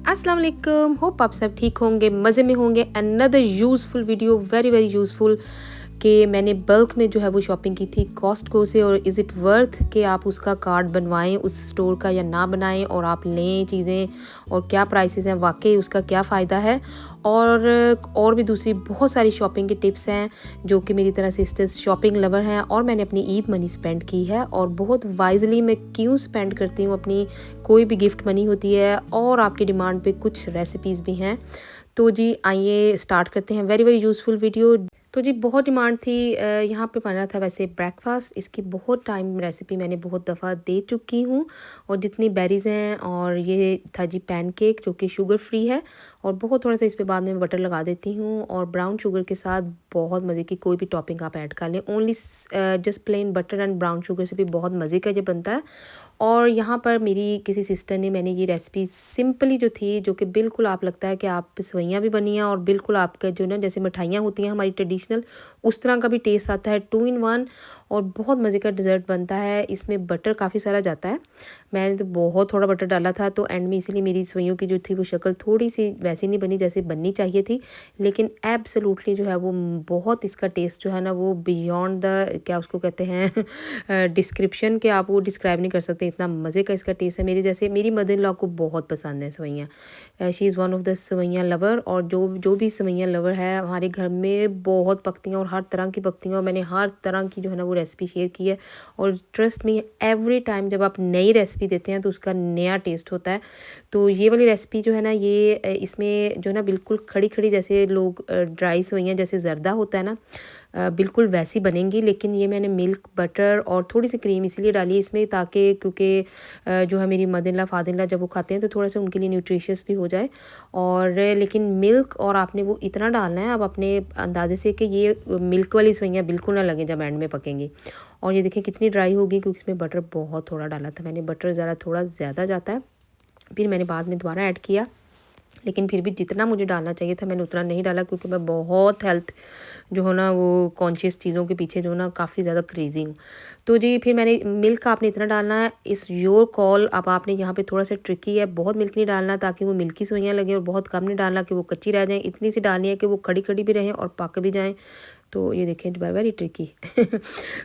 अस्सलाम वालेकुम। होप आप सब ठीक होंगे, मज़े में होंगे। Another useful video, very very useful. कि मैंने बल्क में जो है वो शॉपिंग की थी कॉस्टको से, और इज़ इट वर्थ कि आप उसका कार्ड बनवाएं उस स्टोर का या ना बनाएं, और आप लें चीज़ें, और क्या प्राइसेस हैं, वाकई उसका क्या फ़ायदा है। और भी दूसरी बहुत सारी शॉपिंग के टिप्स हैं जो कि मेरी तरह सिस्टर्स शॉपिंग लवर हैं, और मैंने अपनी ईद मनी स्पेंड की है, और बहुत वाइजली मैं क्यों स्पेंड करती हूँ अपनी कोई भी गिफ्ट मनी होती है, और आपकी डिमांड पे कुछ रेसिपीज़ भी हैं। तो जी आइए स्टार्ट करते हैं वेरी वेरी यूज़फुल वीडियो। तो जी बहुत डिमांड थी, यहाँ पे बना था वैसे ब्रेकफास्ट। इसकी बहुत टाइम रेसिपी मैंने बहुत दफ़ा दे चुकी हूँ, और जितनी बेरीज़ हैं, और ये था जी पैनकेक जो कि शुगर फ्री है, और बहुत थोड़ा सा इस पे बाद में बटर लगा देती हूँ, और ब्राउन शुगर के साथ बहुत मज़े की कोई भी टॉपिंग आप ऐड कर लें। Only just plain butter and brown sugar से भी बहुत मज़े का ये बनता है। और यहाँ पर मेरी किसी सिस्टर ने, मैंने ये रेसिपी सिंपली जो थी, जो कि बिल्कुल आप लगता है कि आप सेवइयाँ भी बनी हैं, और बिल्कुल आपका जो ना जैसे मिठाइयाँ होती हैं हमारी ट्रेडिशनल, उस तरह का भी टेस्ट आता है, 2 इन 1। और बहुत मज़े का डिज़र्ट बनता है। इसमें बटर काफ़ी सारा जाता है, मैंने तो बहुत थोड़ा बटर डाला था, तो एंड में इसीलिए मेरी सेवइयों की जो थी वो शक्ल थोड़ी सी वैसी नहीं बनी जैसे बननी चाहिए थी। लेकिन एब्सोल्युटली जो है वो बहुत, इसका टेस्ट जो है ना वो बियॉन्ड द, क्या उसको कहते हैं, डिस्क्रिप्शन, के आप वो डिस्क्राइब नहीं कर सकते, इतना मज़े का इसका टेस्ट है। मेरी जैसे मेरी मदर इन लॉ को बहुत पसंद है सेवइयाँ, she is one of the sewaiyan lover. और जो जो भी सेवइयाँ लवर है हमारे घर में बहुत पकती हैं, और हर तरह की पकती हैं, और मैंने हर तरह की जो है ना वो रेसिपी शेयर की है। और ट्रस्ट मी, एवरी टाइम जब आप नई रेसिपी देते हैं तो उसका नया टेस्ट होता है। तो ये वाली रेसिपी जो है ना, ये इसमें जो है ना बिल्कुल खड़ी खड़ी, जैसे लोग ड्राई सेवइयाँ जैसे ज़र्दा होता है ना, बिल्कुल वैसी बनेंगी। लेकिन ये मैंने मिल्क, बटर और थोड़ी सी क्रीम इसलिए डाली है इसमें, ताकि क्योंकि जो है मेरी mother in law father in law जब वो खाते हैं तो थोड़ा सा उनके लिए न्यूट्रिशियस भी हो जाए। और लेकिन मिल्क, और आपने वो इतना डालना है अब अपने अंदाजे से कि ये मिल्क वाली सेवइयाँ बिल्कुल ना लगे जब एंड में पकेंगी। और ये देखें कितनी ड्राई होगी, क्योंकि इसमें बटर बहुत थोड़ा डाला था मैंने, बटर ज़रा थोड़ा ज़्यादा जाता है। फिर मैंने बाद में दोबारा ऐड किया, लेकिन फिर भी जितना मुझे डालना चाहिए था मैंने उतना नहीं डाला, क्योंकि मैं बहुत हेल्थ जो है ना वो कॉन्शियस चीज़ों के पीछे जो है ना काफ़ी ज़्यादा क्रेज़ी हूँ। तो जी फिर मैंने, मिल्क आपने इतना डालना है, इस योर कॉल। अब आपने यहाँ पे थोड़ा सा ट्रिकी है, बहुत मिल्क नहीं डालना ताकि वो मिल्की सेवइयाँ लगें, और बहुत कम नहीं डालना कि वो कच्ची रह जाएँ, इतनी सी डालनी है कि वो खड़ी खड़ी भी रहें और पक भी जाएँ। तो ये देखें वेरी ट्रिकी।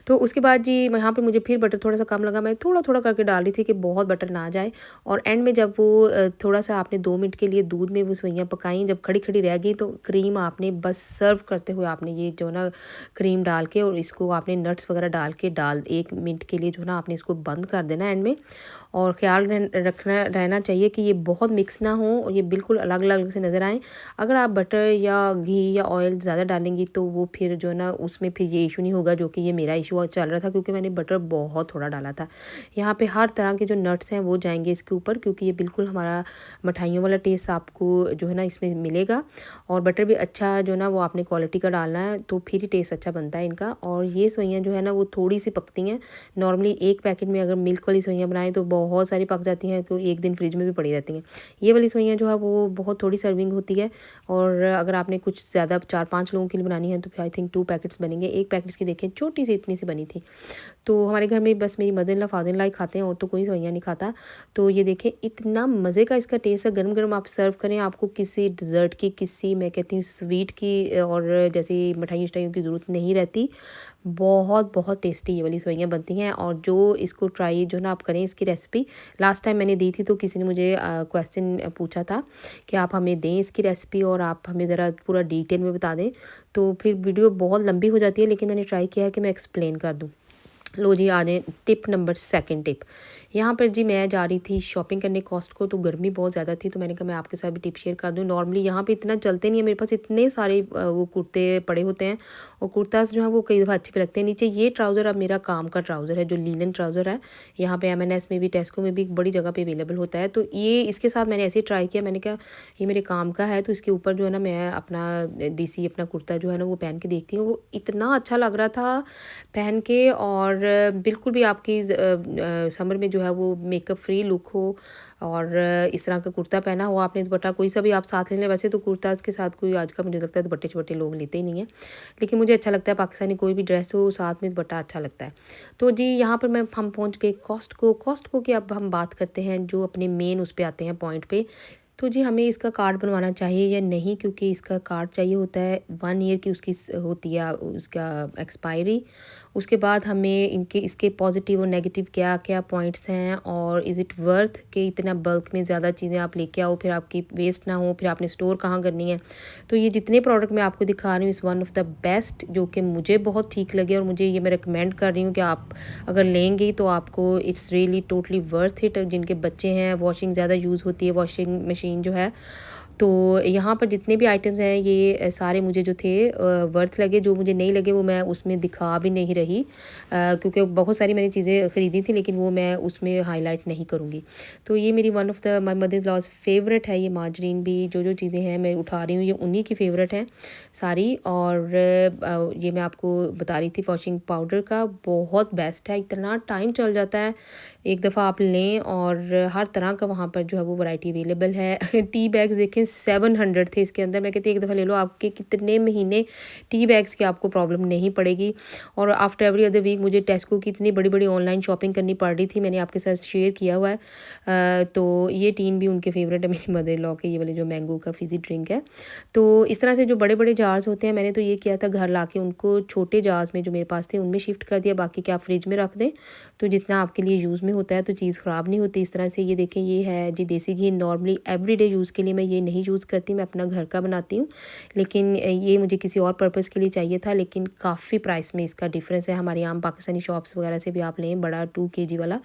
तो उसके बाद जी यहाँ पे मुझे फिर बटर थोड़ा सा कम लगा, मैं थोड़ा थोड़ा करके डाल रही थी कि बहुत बटर ना आ जाए। और एंड में जब वो थोड़ा सा आपने 2 मिनट के लिए दूध में वो सेवइयाँ पकाई, जब खड़ी खड़ी रह गई, तो क्रीम आपने बस सर्व करते हुए आपने ये जो ना क्रीम डाल के, और इसको आपने नट्स वगैरह डाल के 1 मिनट के लिए जो ना आपने इसको बंद कर देना एंड में। और ख्याल रखना रहना चाहिए कि ये बहुत मिक्स ना हो, और ये बिल्कुल अलग अलग से नज़र आएँ। अगर आप बटर या घी या ऑयल ज़्यादा डालेंगी तो वो फिर जो है ना उसमें फिर ये इशू नहीं होगा, जो कि ये मेरा इशू चल रहा था, क्योंकि मैंने बटर बहुत थोड़ा डाला था। यहाँ पे हर तरह के जो नट्स हैं वो जाएंगे इसके ऊपर, क्योंकि ये बिल्कुल हमारा मिठाइयों वाला टेस्ट आपको जो है ना इसमें मिलेगा। और बटर भी अच्छा जो है ना वो आपने क्वालिटी का डालना है, तो फिर ही टेस्ट अच्छा बनता है इनका। और ये सेवइयाँ जो है ना वो थोड़ी सी पकती हैं। नॉर्मली एक पैकेट में अगर मिल्क वाली सेवइयाँ बनाएं तो बहुत सारी पक जाती हैं, तो एक दिन फ्रिज में भी पड़ी रहती हैं। ये वाली सेवइयाँ जो है वो बहुत थोड़ी सर्विंग होती है, और अगर आपने कुछ ज़्यादा 4-5 लोगों के लिए बनानी है तो आई थिंक 2 पैकेट्स बनेंगे। एक पैकेट्स की देखें छोटी सी इतनी सी बनी थी। तो हमारे घर में बस मेरी mother in law father in law ही खाते हैं, और तो कोई सेवइयाँ नहीं खाता। तो ये देखें इतना मज़े का इसका टेस्ट है, गरम गरम आप सर्व करें, आपको किसी डिज़र्ट की, किसी मैं कहती हूँ स्वीट की और जैसे मिठाइयों शिठाइयों की ज़रूरत नहीं रहती। बहुत बहुत टेस्टी ये वाली सेवइयाँ बनती हैं। और जो इसको ट्राई जो ना आप करें इसकी रेसिपी, लास्ट टाइम मैंने दी थी तो किसी ने मुझे क्वेश्चन पूछा था कि आप हमें दें इसकी रेसिपी, और आप हमें ज़रा पूरा डिटेल में बता दें। तो फिर वीडियो बहुत लंबी हो जाती है, लेकिन मैंने ट्राई किया है कि मैं एक्सप्लेन कर दूँ। लो जी आ जाए टिप नंबर 2 टिप। यहाँ पर जी मैं जा रही थी शॉपिंग करने कॉस्ट को, तो गर्मी बहुत ज़्यादा थी, तो मैंने कहा मैं आपके साथ भी टिप शेयर कर दूँ। नॉर्मली यहाँ पे इतना चलते नहीं है, मेरे पास इतने सारे वो कुर्ते पड़े होते हैं, और कुर्तास जो है वो कई दफ़ा अच्छे भी लगते हैं। नीचे ये ट्राउज़र अब मेरा काम का ट्राउज़र है, जो लीलन ट्राउज़र है। यहाँ पे M&S में भी, टेस्को में भी एक बड़ी जगह पे अवेलेबल होता है। तो ये इसके साथ मैंने ऐसे ही ट्राई किया, मैंने कहा ये मेरे काम का है, तो इसके ऊपर जो है ना मैं अपना देसी अपना कुर्ता जो है ना वो पहन के देखती हूँ। वो इतना अच्छा लग रहा था पहन के, और बिल्कुल भी आपकी समर में जो है वो मेकअप फ्री लुक हो, और इस तरह का कुर्ता पहना हो आपने, दुपट्टा कोई सा भी आप साथ ले लें। वैसे तो कुर्ता के साथ कोई आज का मुझे लगता है दुपट्टे छुपट्टे लोग लेते ही नहीं हैं, लेकिन मुझे अच्छा लगता है पाकिस्तानी कोई भी ड्रेस हो साथ में दुपट्टा अच्छा लगता है। तो जी यहाँ पर हम पहुँच गए कॉस्ट को की अब हम बात करते हैं जो अपने मेन उस पे आते हैं पॉइंट पे। तो जी हमें इसका कार्ड बनवाना चाहिए या नहीं, क्योंकि इसका कार्ड चाहिए होता है 1 ईयर की उसकी होती है उसका एक्सपायरी। उसके बाद हमें इनके इसके पॉजिटिव और नेगेटिव क्या क्या पॉइंट्स हैं, और इज़ इट वर्थ कि इतना बल्क में ज़्यादा चीज़ें आप लेके आओ फिर आपकी वेस्ट ना हो, फिर आपने स्टोर कहाँ करनी है। तो ये जितने प्रोडक्ट मैं आपको दिखा रही हूँ इस वन ऑफ द बेस्ट, जो कि मुझे बहुत ठीक लगे और मुझे ये मैं रिकमेंड कर रही हूँ कि आप अगर लेंगे तो आपको it's really totally worth it. जिनके बच्चे हैं, वॉशिंग ज़्यादा यूज़ होती है वॉशिंग मशीन जो है, तो यहाँ पर जितने भी आइटम्स हैं ये सारे मुझे जो थे वर्थ लगे। जो मुझे नहीं लगे वो मैं उसमें दिखा भी नहीं रही, क्योंकि बहुत सारी मैंने चीज़ें ख़रीदी थी लेकिन वो मैं उसमें हाईलाइट नहीं करूँगी। तो ये मेरी one of the my mother loves favourite है। ये माजरीन भी जो चीज़ें हैं मैं उठा रही हूँ ये उन्हीं की फेवरेट हैं सारी। और ये मैं आपको बता रही थी वॉशिंग पाउडर का बहुत बेस्ट है, इतना टाइम चल जाता है। एक दफ़ा आप लें और हर तरह का वहाँ पर जो है वो वैरायटी अवेलेबल है। टी बैग्स देखें 700 थे इसके अंदर। मैं कहती एक दफ़ा ले लो, आपके कितने महीने टी बैग्स की आपको प्रॉब्लम नहीं पड़ेगी। और आफ्टर एवरी अदर वीक मुझे टेस्को की इतनी बड़ी बड़ी ऑनलाइन शॉपिंग करनी पड़ रही थी, मैंने आपके साथ शेयर किया हुआ है। तो ये टीन भी उनके फेवरेट है मेरी मदर लॉ के, ये वाले जो मैंगो का फिज़ी ड्रिंक है। तो इस तरह से जो बड़े बड़े जार्स होते हैं, मैंने तो ये किया था घर ला के उनको छोटे जार्स में जो मेरे पास थे उनमें शिफ्ट कर दिया, बाकी क्या आप फ्रिज में रख दें तो जितना आपके लिए यूज़ में होता है तो चीज़ ख़राब नहीं होती इस तरह से। ये देखें ये है जी देसी घी। नॉर्मली एवरीडे यूज़ के लिए मैं ये नहीं यूज़ करती, मैं अपना घर का बनाती हूँ, लेकिन ये मुझे किसी और पर्पज़ के लिए चाहिए था। लेकिन काफ़ी प्राइस में इसका डिफरेंस है। हमारे आम पाकिस्तानी शॉप्स वगैरह से भी आप लें बड़ा 2 kg वाला,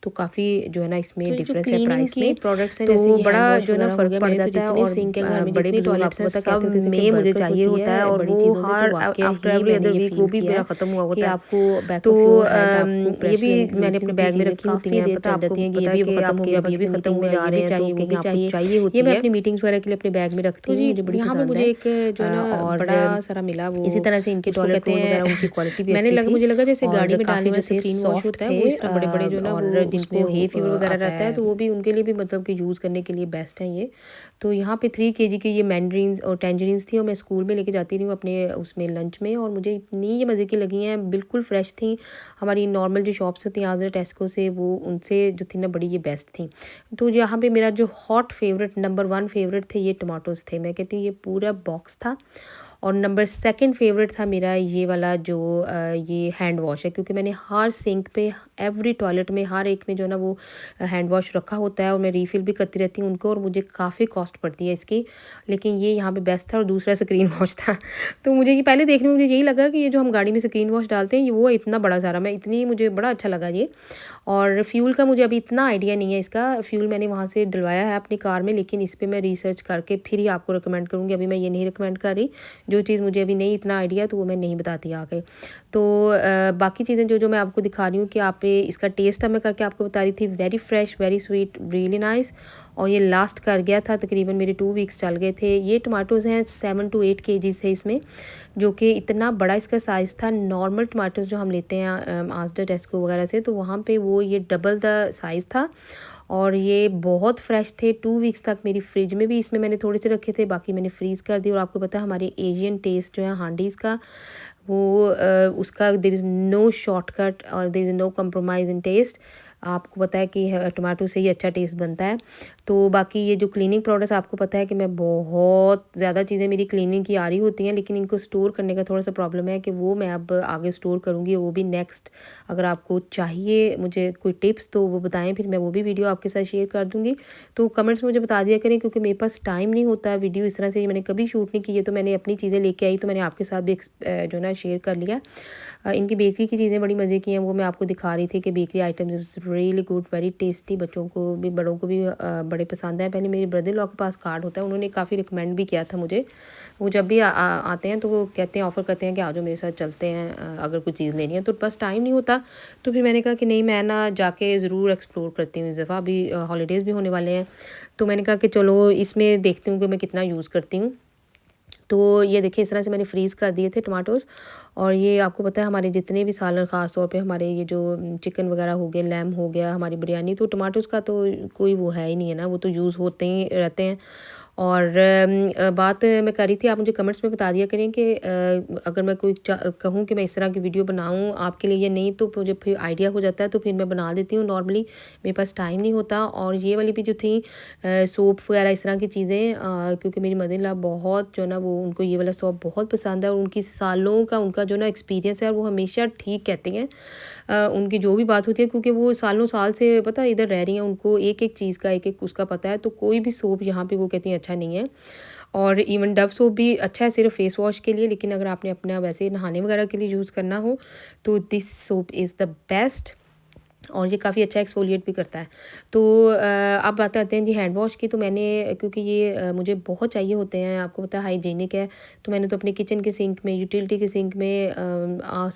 तो काफ़ी जो है ना इसमें डिफरेंस है प्राइस में। प्रोडक्ट्स हैं तो जैसे बड़ा जो है ना फ़र्क पड़ जाता है। और सिंक है घर में, बड़े जितनी बुजुर्ग टॉयलेट्स आपको हैं पता सब कहते थे में मुझे बरकत चाहिए होती होता है। और बड़ी वो चीज़ों से, तो हर वाकई आफ्टर ही एवरी मैंने अदर ये वीक फील वो भी किया मेरा है ख़त्म हुआ कि होता है आपको बैक तो ऑफ योर हेड आपको ये फ्रेश भी लेने की मैंने ज़रूरत अपने नहीं होती। बैग में चीज़ें रखी होती काफ़ी हैं, देर पता है चल आपको जाती हैं कि ये पता है भी कि ख़त्म हो आपके गया, अब अभी ये भी किसी ख़त्म मीटिंग में हुआ, जा ये रहे भी हैं तो चाहिए, वो कहीं भी आपको चाहिए। चाहिए ये होती मैं है। अपनी मीटिंग्स वगैरह के लिए अपने बैग में रखती तो हूँ, जी मुझे बड़ी यहाँ पे पसंद मुझे है। एक जो है ना और बड़ा सारा मिला, वो इसी तरह से इनके उसको टॉयलेट कहते रोल वगैरह उनकी हैं क्वालिटी भी मैंने अच्छी थी मुझे लगा जैसे गाड़ी और में डालने काफ़ी वाला जो थे स्क्रीन वॉश सॉफ्ट होता है थे वो इस तरह बड़े बड़े जो है ना वो और उसमें जिनको हे फीवर वगैरह आता रहता है है, तो वो भी उनके लिए भी मतलब कि यूज़ करने के लिए बेस्ट है ये। तो यहाँ पे 3 kg के ये मैंडरीन्स और टेंजरीन्स थी और मैं स्कूल में लेके जाती रही हूँ अपने उसमें लंच में, और मुझे इतनी ये मज़े की लगी हैं, बिल्कुल फ्रेश थी। हमारी नॉर्मल जो शॉप्स होती हैं आज़रा टेस्को से, वो उनसे जो थी ना बड़ी ये बेस्ट थी। तो यहाँ पे मेरा जो हॉट फेवरेट नंबर 1 फेवरेट थे ये टमाटोज़ थे। मैं कहती हूँ ये पूरा बॉक्स था। और नंबर 2 फेवरेट था मेरा ये वाला जो ये हैंड वॉश है, क्योंकि मैंने हर सिंक पे एवरी टॉयलेट में हर एक में जो है ना वो हैंड वॉश रखा होता है और मैं रीफ़िल भी करती रहती हूँ उनको, और मुझे काफ़ी कॉस्ट पड़ती है इसकी, लेकिन ये यहाँ पे बेस्ट था। और दूसरा स्क्रीन वॉश था। तो मुझे ये पहले देखने में मुझे यही लगा कि ये जो हम गाड़ी में स्क्रीन वॉश डालते हैं ये वो इतना बड़ा सारा, मैं इतनी मुझे बड़ा अच्छा लगा ये। और फ्यूल का मुझे अभी इतना आइडिया नहीं है, इसका फ्यूल मैंने वहाँ से डलवाया है अपनी कार में, लेकिन इस पर मैं रिसर्च करके फिर ही आपको रिकमेंड करूँगी। अभी मैं ये नहीं रिकमेंड कर रही, जो चीज़ मुझे अभी नहीं इतना आइडिया तो वो मैं नहीं बताती आगे। तो बाकी चीज़ें जो मैं आपको दिखा रही हूँ कि आप इसका टेस्ट अब मैं करके आपको बता रही थी, very fresh, very sweet, really nice. और ये लास्ट कर गया था, तकरीबन मेरे 2 वीक्स चल गए थे। ये टमाटोज़ हैं 7 to 8 kg थे इसमें, जो कि इतना बड़ा इसका साइज़ था। नॉर्मल टमाटोज़ जो हम लेते हैं आज़रा टेस्को वगैरह से, तो वहाँ पे वो ये डबल द साइज़ था। और ये बहुत फ्रेश थे। 2 वीक्स तक मेरी फ्रिज में भी इसमें मैंने थोड़े से रखे थे, बाकी मैंने फ्रीज़ कर दिए। और आपको पता है हमारे एशियन टेस्ट जो है हांडीज़ का, वो उसका देयर इज़ नो शॉर्टकट और there is no compromise in taste. आपको पता है कि टमाटो से ही अच्छा टेस्ट बनता है। तो बाकी ये जो क्लीनिंग प्रोडक्ट्स, आपको पता है कि मैं बहुत ज़्यादा चीज़ें मेरी क्लीनिंग की आ रही होती हैं, लेकिन इनको स्टोर करने का थोड़ा सा प्रॉब्लम है कि वो मैं अब आगे स्टोर करूँगी, वो भी नेक्स्ट। अगर आपको चाहिए मुझे कोई टिप्स तो वो बताएं, फिर मैं वो भी वीडियो आपके साथ शेयर कर दूँगी। तो कमेंट्स में मुझे बता दिया करें, क्योंकि मेरे पास टाइम नहीं होता है वीडियो इस तरह से, मैंने कभी शूट नहीं की है। तो मैंने अपनी चीज़ें लेके आई तो मैंने आपके साथ भी जो ना शेयर कर लिया। इनकी बेकरी की चीज़ें बड़ी मज़े की हैं, वो मैं आपको दिखा रही थी कि bakery items really good, very tasty, बच्चों को भी बड़ों को भी बड़े पसंद है। पहले मेरे ब्रदर लॉ के पास कार्ड होता है, उन्होंने काफ़ी रिकमेंड भी किया था मुझे। वो जब भी आते हैं तो वो कहते हैं, ऑफ़र करते हैं कि आ जाओ मेरे साथ चलते हैं अगर कोई चीज़ लेनी है, तो बस टाइम नहीं होता। तो फिर मैंने कहा कि नहीं, मैं ना जाके ज़रूर एक्सप्लोर करती हूँ इस दफ़ा। अभी हॉलीडेज़ भी होने वाले हैं, तो मैंने कहा कि चलो इसमें देखती हूँ कि मैं कितना यूज़ करती हूँ। तो ये देखिए इस तरह से मैंने फ्रीज़ कर दिए थे टमाटोज़। और ये आपको पता है हमारे जितने भी सालन, ख़ास तौर पे हमारे ये जो चिकन वगैरह हो गए, लैम हो गया, हमारी बिरयानी, तो टमाटोज़ का तो कोई वो है ही नहीं है ना, वो तो यूज़ होते ही रहते हैं। और बात मैं कर रही थी, आप मुझे कमेंट्स में बता दिया करें कि अगर मैं कोई कहूँ कि मैं इस तरह की वीडियो बनाऊँ आपके लिए या नहीं, तो मुझे फिर आइडिया हो जाता है, तो फिर मैं बना देती हूँ। नॉर्मली मेरे पास टाइम नहीं होता। और ये वाली भी जो थी सोप वगैरह इस तरह की चीज़ें, क्योंकि मेरी मदर इन लॉ बहुत जो ना वो उनको ये वाला सोप बहुत पसंद है, और उनकी सालों का उनका जो ना एक्सपीरियंस है, और वो हमेशा ठीक कहते हैं उनकी जो भी बात होती है, क्योंकि वो सालों साल से पता इधर रह रही हैं, उनको एक एक चीज़ का एक एक उसका पता है। तो कोई भी सोप यहाँ पे वो कहती हैं अच्छा नहीं है। और इवन डव सोप भी अच्छा है सिर्फ फेस वॉश के लिए, लेकिन अगर आपने अपना वैसे नहाने वगैरह के लिए यूज़ करना हो तो this soap is the best. और ये काफ़ी अच्छा एक्सफोलिएट भी करता है। तो अब बात करते हैं जी हैंड वॉश की। तो मैंने क्योंकि ये मुझे बहुत चाहिए होते हैं, आपको पता है हाइजीनिक है, तो मैंने तो अपने किचन के सिंक में, यूटिलिटी के सिंक में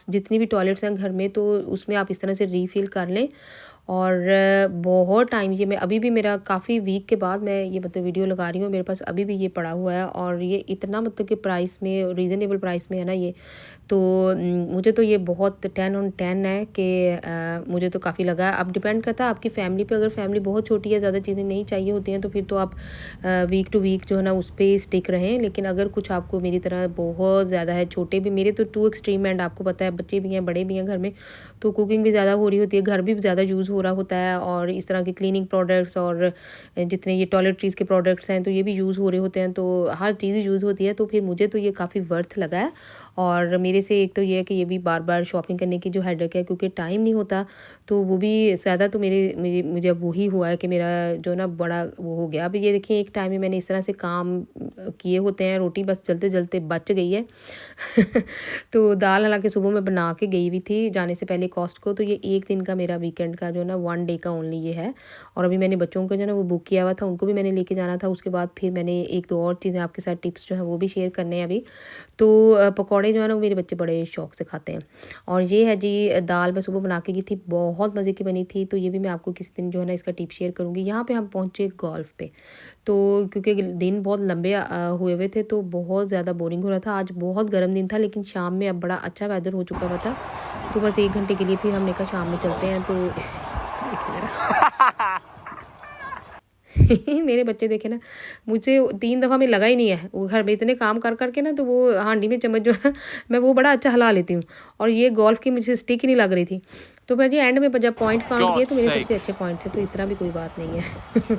जितनी भी टॉयलेट्स हैं घर में, तो उसमें आप इस तरह से रीफ़िल कर लें। और बहुत टाइम ये मैं अभी भी मेरा काफ़ी वीक के बाद मैं ये मतलब वीडियो लगा रही हूँ, मेरे पास अभी भी ये पड़ा हुआ है। और ये इतना मतलब कि प्राइस में, रीज़नेबल प्राइस में है ना ये, तो मुझे तो ये बहुत 10 on 10 है कि मुझे तो काफ़ी लगा। अब डिपेंड करता है आपकी फ़ैमिली पे, अगर फैमिली बहुत छोटी है, ज़्यादा चीज़ें नहीं चाहिए होती हैं, तो फिर तो आप वीक टू वीक जो है ना उस पर स्टिक रहें। लेकिन अगर कुछ आपको मेरी तरह बहुत ज़्यादा है, छोटे भी, मेरे तो टू एक्सट्रीम एंड आपको पता है बच्चे भी हैं बड़े भी हैं घर में, तो कुकिंग भी ज़्यादा हो रही होती है, घर भी ज़्यादा यूज़ हो रहा होता है, और इस तरह के क्लीनिंग प्रोडक्ट्स और जितने ये टॉयलेटरीज़ के प्रोडक्ट्स हैं तो ये भी यूज़ हो रहे होते हैं, तो हर चीज़ यूज़ होती है। तो फिर मुझे तो ये काफ़ी वर्थ लगा है। और मेरे से एक तो ये है कि ये भी बार बार शॉपिंग करने की जो हेडेक है, क्योंकि टाइम नहीं होता, तो वो भी ज़्यादा तो मुझे वही हुआ है कि मेरा जो ना बड़ा वो हो गया। अब ये देखिए एक टाइम में मैंने इस तरह से काम किए होते हैं, रोटी बस चलते चलते बच गई है तो दाल हालांकि सुबह मैं बना के गई हुई थी जाने से पहले कॉस्ट को, तो ये एक दिन का मेरा वीकेंड का जो ना 1 डे का ओनली ये है। और अभी मैंने बच्चों को जो ना वो बुक किया हुआ था, उनको भी मैंने लेके जाना था। उसके बाद फिर मैंने एक दो और चीज़ें आपके साथ टिप्स जो है वो भी शेयर करने हैं अभी। तो पकौड़े जो है ना वो मेरे बच्चे बड़े शौक से खाते हैं। और ये है जी दाल मैं सुबह बना के गई थी, बहुत मज़े की बनी थी, तो ये भी मैं आपको किसी दिन जो है ना इसका टिप शेयर करूँगी। यहाँ पे हम पहुँचे गोल्फ पे, तो क्योंकि दिन बहुत लंबे हुए हुए थे, तो बहुत ज़्यादा बोरिंग हो रहा था। आज बहुत गर्म दिन था, लेकिन शाम में अब बड़ा अच्छा वेदर हो चुका हुआ था, तो बस 1 घंटे के लिए फिर हमने कहा शाम में चलते हैं। तो देखिए ज़रा मेरे बच्चे देखे ना, मुझे 3 दफ़ा में लगा ही नहीं है, वो घर में इतने काम कर कर के ना, तो वो हांडी में चम्मच जो है मैं वो बड़ा अच्छा हिला लेती हूँ, और ये गोल्फ की मुझे स्टिक ही नहीं लग रही थी। तो मैं जी एंड में जब पॉइंट काउंट किए तो मेरे सबसे अच्छे पॉइंट थे, तो इस तरह भी कोई बात नहीं है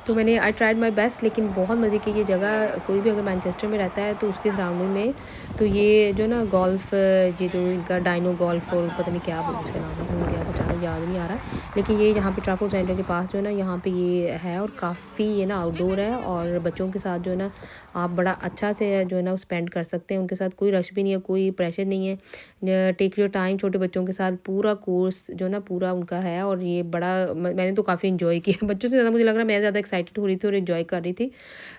तो मैंने आई ट्राइड माई बेस्ट, लेकिन बहुत मज़े की ये जगह। कोई भी अगर मैनचेस्टर में रहता है तो उसके सराउंडिंग में तो ये जो ना गोल्फ, ये जो इनका डाइनो गोल्फ और पता नहीं क्या उसका नाम है, भूल गया, बेचारा याद नहीं आ रहा, लेकिन ये यहाँ पे ट्राफो सेंटर के पास जो है ना यहाँ पे ये है, और काफ़ी ये ना आउटडोर है, और बच्चों के साथ जो है ना आप बड़ा अच्छा से जो है ना स्पेंड कर सकते हैं। उनके साथ कोई रश भी नहीं है, कोई प्रेशर नहीं है, टेक योर टाइम। छोटे बच्चों के साथ पूरा कोर्स जो ना पूरा उनका है, और ये बड़ा मैंने तो काफ़ी इन्जॉय किया बच्चों से ज़्यादा। मुझे लग रहा है मैं ज़्यादा एक्साइटेड हो रही थी और इन्जॉय कर रही थी,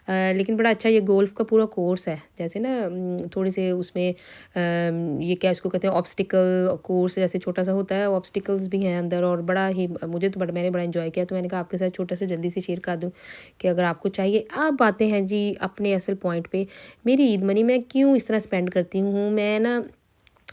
लेकिन बड़ा अच्छा ये गोल्फ का पूरा कोर्स है। जैसे ना थोड़े से उसमें ये क्या इसको कहते हैं, ऑब्स्टिकल कोर्स जैसे छोटा सा होता है, ऑब्स्टिकल्स भी हैं अंदर, और बड़ा ही मुझे तो मैंने बड़ा इन्जॉय किया। तो मैंने कहा आपके साथ छोटा सा जल्दी से शेयर कर दूँ कि अगर आपको चाहिए। आप आते हैं जी अपने असल पॉइंट पे, मेरी ईद मनी मैं क्यों इस तरह स्पेंड करती हूँ। मैं ना,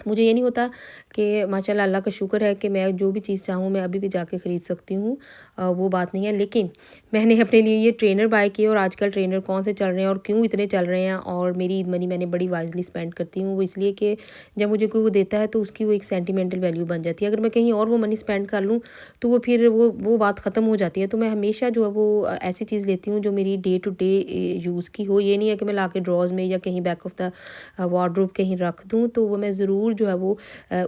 मुझे ये नहीं होता कि माशाल्लाह अल्लाह का शुक्र है कि मैं जो भी चीज़ चाहूँ मैं अभी भी जाके ख़रीद सकती हूँ, वो बात नहीं है। लेकिन मैंने अपने लिए ये ट्रेनर बाय किए, और आजकल ट्रेनर कौन से चल रहे हैं और क्यों इतने चल रहे हैं, और मेरी ईद मनी मैंने बड़ी वाइजली स्पेंड करती हूँ। वो इसलिए कि जब मुझे कोई वो देता है तो उसकी वो एक सेंटिमेंटल वैल्यू बन जाती है। अगर मैं कहीं और वो मनी स्पेंड कर लूँ तो वो फिर वो बात ख़त्म हो जाती है। तो मैं हमेशा जो है वो ऐसी चीज़ लेती हूँ जो मेरी डे टू डे यूज़ की हो। ये नहीं है कि मैं ला के ड्रॉज में या कहीं बैक ऑफ द वार्डरोब कहीं रख दूँ, तो वो मैं ज़रूर जो है वो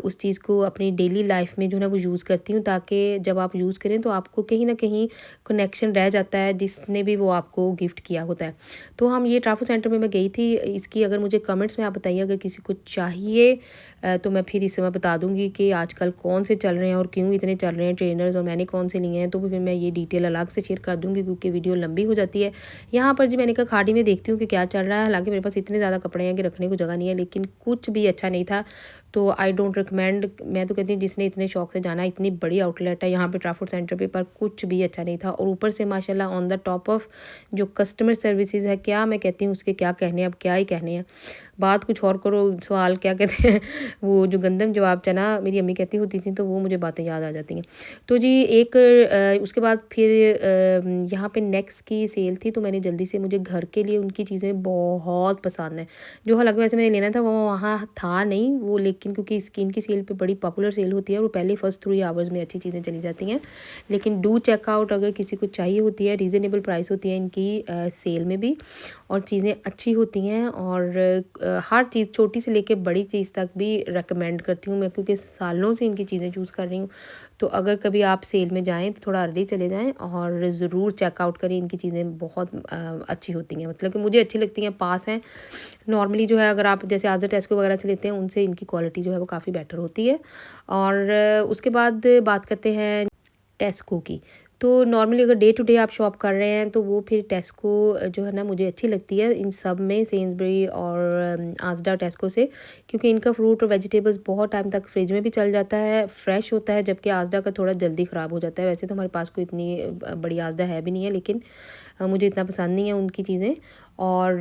उस चीज़ को अपनी डेली लाइफ में जो है ना वो यूज़ करती हूँ, ताकि जब आप यूज़ करें तो आपको कहीं ना कहीं कनेक्शन रह जाता है जिसने भी वो आपको गिफ्ट किया होता है। तो हम ये ट्राफो सेंटर में मैं गई थी, इसकी अगर मुझे कमेंट्स में आप बताइए अगर किसी को चाहिए, तो मैं फिर इसे मैं बता दूंगी कि आजकल कौन से चल रहे हैं और क्यों इतने चल रहे हैं ट्रेनर्स, और मैंने कौन से लिए हैं, तो फिर मैं ये डिटेल अलग से शेयर कर दूंगी क्योंकि वीडियो लंबी हो जाती है। यहाँ पर जी मैंने कहा खाड़ी में देखती हूँ कि क्या चल रहा है। हालांकि मेरे पास इतने ज़्यादा कपड़े हैं कि रखने को जगह नहीं है, लेकिन कुछ भी अच्छा नहीं था, तो आई डोंट रिकमेंड। मैं तो कहती हूँ जिसने इतने शौक से जाना, इतनी बड़ी आउटलेट है यहाँ पे ट्राफोर्ड सेंटर पे, पर कुछ भी अच्छा नहीं था। और ऊपर से माशाल्लाह ऑन द टॉप ऑफ जो कस्टमर सर्विसेज है, क्या मैं कहती हूँ उसके क्या कहने, अब क्या ही कहने हैं। बात कुछ और करो, सवाल क्या कहते हैं वो जो गंदम जवाब चना मेरी अम्मी कहती होती थी, तो वो मुझे बातें याद आ जाती हैं। तो जी एक उसके बाद फिर यहाँ पे नेक्स्ट की सेल थी, तो मैंने जल्दी से, मुझे घर के लिए उनकी चीज़ें बहुत पसंद हैं। जो हालांकि वैसे मैंने लेना था वो वहाँ था नहीं वो, लेकिन क्योंकि स्किन की सेल पे बड़ी पॉपुलर सेल होती है और पहले फर्स्ट 3 आवर्स में अच्छी चीज़ें चली जाती हैं। लेकिन डू चेकआउट अगर किसी को चाहिए होती है, रीज़नेबल प्राइस होती है इनकी सेल में भी, और चीज़ें अच्छी होती हैं। और हर चीज़ छोटी से लेके बड़ी चीज़ तक भी रेकमेंड करती हूँ मैं, क्योंकि सालों से इनकी चीज़ें चूज़ कर रही हूँ। तो अगर कभी आप सेल में जाएं तो थोड़ा अर्ली चले जाएं और ज़रूर चेकआउट करें, इनकी चीज़ें बहुत अच्छी होती हैं, मतलब कि मुझे अच्छी लगती हैं, पास हैं। नॉर्मली जो है अगर आप जैसे आज़ा टेस्को वगैरह से लेते हैं, उनसे इनकी क्वालिटी जो है वो काफ़ी बेटर होती है। और उसके बाद बात करते हैं टेस्को की। तो नॉर्मली अगर डे टू डे आप शॉप कर रहे हैं तो वो फिर टेस्को जो है ना मुझे अच्छी लगती है इन सब में, सेंसबरी और आज़दा टेस्को से, क्योंकि इनका फ्रूट और वेजिटेबल्स बहुत टाइम तक फ्रिज में भी चल जाता है, फ्रेश होता है, जबकि आज़दा का थोड़ा जल्दी ख़राब हो जाता है। वैसे तो हमारे पास कोई इतनी बड़ी आज़दा है भी नहीं है, लेकिन मुझे इतना पसंद नहीं है उनकी चीज़ें। और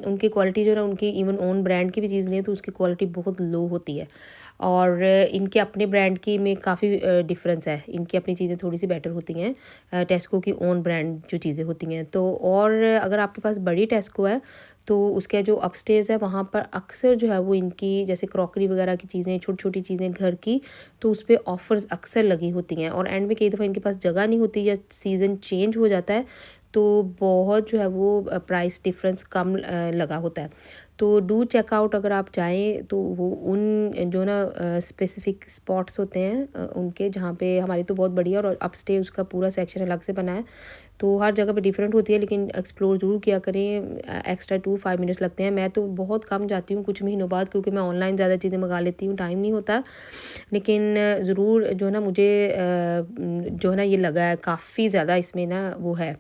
उनकी क्वालिटी जो है ना, उनकी इवन ओन ब्रांड की भी चीज़ लें तो उसकी क्वालिटी बहुत लो होती है। और इनके अपने ब्रांड की में काफ़ी डिफरेंस है, इनकी अपनी चीज़ें थोड़ी सी बेटर होती हैं टेस्को की ओन ब्रांड जो चीज़ें होती हैं। तो और अगर आपके पास बड़ी टेस्को है तो उसके जो अपस्टेयर्स है वहाँ पर अक्सर जो है वो इनकी जैसे क्रॉकरी वगैरह की चीज़ें, छोटी छोटी चीज़ें घर की, तो उस पर ऑफ़र्स अक्सर लगी होती हैं। और एंड में कई दफ़ा इनके पास जगह नहीं होती या सीज़न चेंज हो जाता है, तो बहुत जो है वो प्राइस डिफरेंस कम लगा होता है। तो डू चेकआउट अगर आप जाएँ तो वो उन जो ना स्पेसिफिक स्पॉट्स होते हैं उनके, जहाँ पे हमारी तो बहुत बढ़िया और अपस्टे उसका पूरा सेक्शन अलग से बना है, तो हर जगह पे डिफरेंट होती है, लेकिन एक्सप्लोर ज़रूर किया करें। एक्स्ट्रा 2-5 मिनट्स लगते हैं। मैं तो बहुत कम जाती हूँ कुछ महीनों बाद, क्योंकि मैं ऑनलाइन ज़्यादा चीज़ें मंगा लेती हूँ, टाइम नहीं होता। लेकिन ज़रूर जो है ना मुझे जो है ना ये लगा है काफ़ी ज़्यादा इसमें ना वो है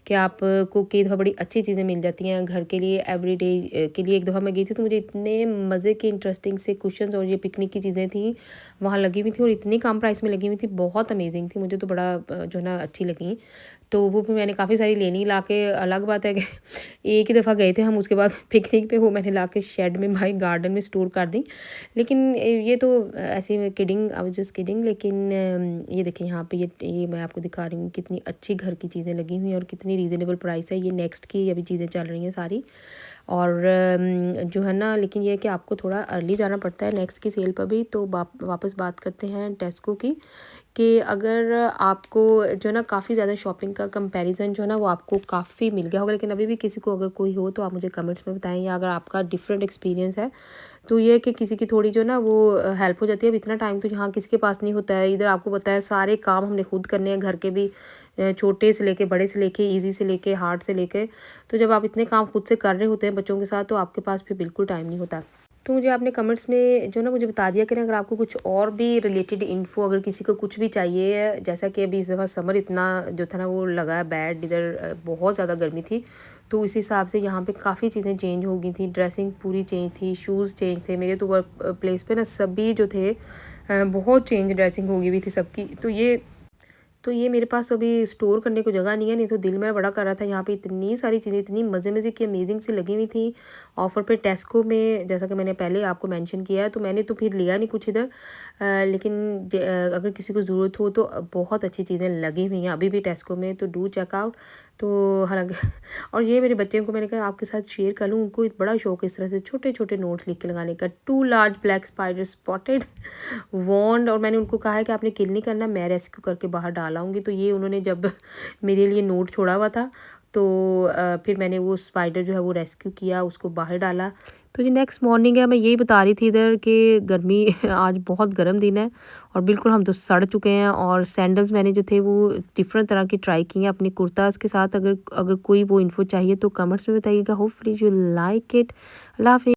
कि आपको कई दफ़ा बड़ी अच्छी चीज़ें मिल जाती हैं घर के लिए, एवरीडे के लिए। एक दफ़ा मैं गई थी तो मुझे इतने मज़े के इंटरेस्टिंग से कुशन्स और ये पिकनिक की चीज़ें थी वहाँ लगी हुई थी, और इतनी कम प्राइस में लगी हुई थी, बहुत अमेजिंग थी। मुझे तो बड़ा जो है ना अच्छी लगी। तो वो भी मैंने काफ़ी सारी लेनी ला के, अलग बात है कि एक ही दफ़ा गए थे हम, उसके बाद पिकनिक पे वो मैंने ला के शेड में भाई गार्डन में स्टोर कर दी। लेकिन ये तो ऐसे में kidding, I was just kidding. लेकिन ये देखिए यहाँ पे ये मैं आपको दिखा रही हूँ कितनी अच्छी घर की चीज़ें लगी हुई हैं और कितनी रीज़नेबल प्राइस है। ये नेक्स्ट की अभी चीज़ें चल रही हैं सारी। और जो है ना, लेकिन ये है कि आपको थोड़ा अर्ली जाना पड़ता है नेक्स्ट की सेल पर भी। तो वापस बात करते हैं टेस्को की, कि अगर आपको जो है ना काफ़ी ज़्यादा शॉपिंग का कंपैरिजन जो है ना वो आपको काफ़ी मिल गया होगा, लेकिन अभी भी किसी को अगर कोई हो तो आप मुझे कमेंट्स में बताएं, या अगर आपका डिफरेंट एक्सपीरियंस है तो ये है कि किसी की थोड़ी जो ना वो हेल्प हो जाती है। अब इतना टाइम तो यहाँ किसी के पास नहीं होता है। इधर आपको पता है सारे काम हमने खुद करने हैं, घर के भी, छोटे से लेके बड़े से लेके ईजी से लेके हार्ड से लेके। तो जब आप इतने काम खुद से कर रहे होते हैं बच्चों के साथ, तो आपके पास फिर बिल्कुल टाइम नहीं होता। तो मुझे आपने कमेंट्स में जो ना मुझे बता दिया करें अगर आपको कुछ और भी रिलेटेड इन्फो, अगर किसी को कुछ भी चाहिए। जैसा कि अभी इस दफ़ा समर इतना जो था ना वो लगा है बैड, इधर बहुत ज़्यादा गर्मी थी, तो इस हिसाब से यहाँ पे काफ़ी चीज़ें चेंज हो गई थी। ड्रेसिंग पूरी चेंज थी, शूज़ चेंज थे। मेरे तो वर्क प्लेस पे ना सभी जो थे बहुत चेंज ड्रेसिंग हो गई हुई थी सबकी। तो ये मेरे पास अभी स्टोर करने को जगह नहीं है, नहीं तो दिल मेरा बड़ा कर रहा था। यहाँ पे इतनी सारी चीज़ें इतनी मज़े मज़े की अमेजिंग सी लगी हुई थी ऑफ़र पे टेस्को में, जैसा कि मैंने पहले आपको मेंशन किया है। तो मैंने तो फिर लिया नहीं कुछ इधर, लेकिन अगर किसी को ज़रूरत हो तो बहुत अच्छी चीज़ें लगी हुई हैं अभी भी टेस्को में, तो डू चेकआउट। तो हालांकि और ये मेरे बच्चों को मैंने कहा आपके साथ शेयर कर लूँ, उनको बड़ा शौक इस तरह से छोटे छोटे नोट्स लिख के लगाने का। 2 लार्ज ब्लैक स्पाइडर स्पॉटेड वॉन्ड, और मैंने उनको कहा है कि आपने किल नहीं करना, मैं रेस्क्यू करके बाहर डाल आऊँगी। तो ये उन्होंने जब मेरे लिए नोट छोड़ा हुआ था, तो फिर मैंने वो स्पाइडर जो है वो रेस्क्यू किया, उसको बाहर डाला। तो जी नेक्स्ट मॉर्निंग है, मैं यही बता रही थी इधर कि गर्मी आज बहुत गर्म दिन है और बिल्कुल हम तो सड़ चुके हैं। और सैंडल्स मैंने जो थे वो डिफरेंट तरह की ट्राई की हैं अपने कुर्ताज़ के साथ। अगर कोई वो इन्फो चाहिए तो कमेंट्स में बताइएगा। Hopefully you like it. अल्लाह हाफ़िज़।